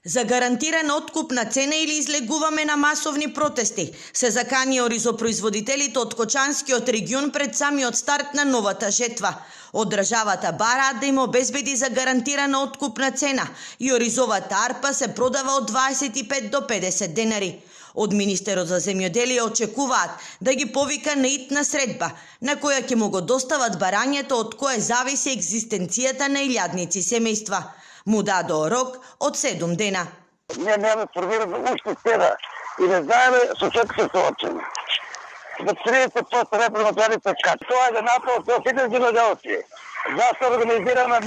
За гарантирана откупна цена или излегуваме на масовни протести, се закани оризопроизводителите од Кочанскиот регион пред самиот старт на новата жетва. Од државата бараат да им обезбеди за гарантирана откупна цена и оризовата арпа се продава од 25 до 50 денари. Од Министерот за земјоделие очекуваат да ги повика на итна средба, на која ќе му го достават барањето од кое зависи екзистенцијата на илјадници семејства. Му дадоа рок од 7 дена. Ние немаме формирано уште цена и не знаеме со што ќе се соочиме. За 30% репродуктивните скачи. Тоа е да напол со сите земјоделци. Зашто организираме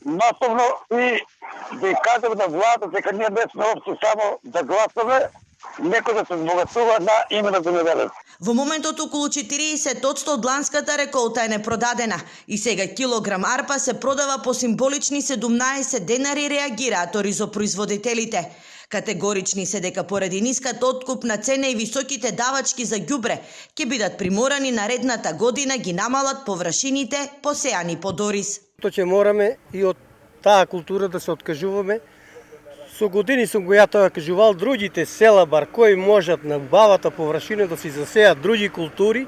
масовно и да кажеме на владата дека ние не сме опци само да гласаме, некој да се збогатува на име на земјоделец. Во моментот околу 40% од ланската реколта е непродадена и сега килограм арпа се продава по символични 17 денари, реагираат оризопроизводителите. Категорични се дека поради ниската откупна цена и високите давачки за ѓубре ќе бидат приморани наредната година ги намалат површините посеани под ориз. То ќе мораме и од таа култура да се откажуваме. Со години сум го ја тоа кажувал, другите села бар кои можат на бавата површина да си засеат други култури,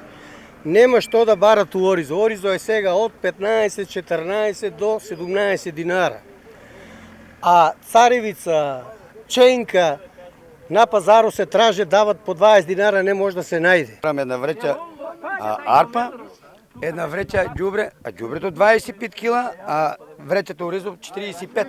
нема што да барат у оризо. Оризо е сега од 15, 14 до 17 динара. А царевица, ченка на пазаро се траже, дават по 20 динара, не може да се најде. Една вреќа арпа, една вреќа ѓубре, а ѓубрето 25 кила, а вреќата оризо 45.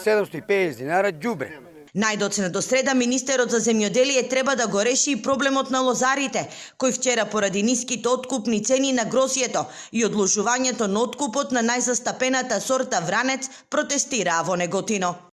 750 динара ѓубре. Најдоцна до среда Министерот за земјоделие треба да го реши и проблемот на лозарите, кој вчера поради ниските откупни цени на грозјето и одложувањето на откупот на најзастапената сорта вранец протестираа во Неготино.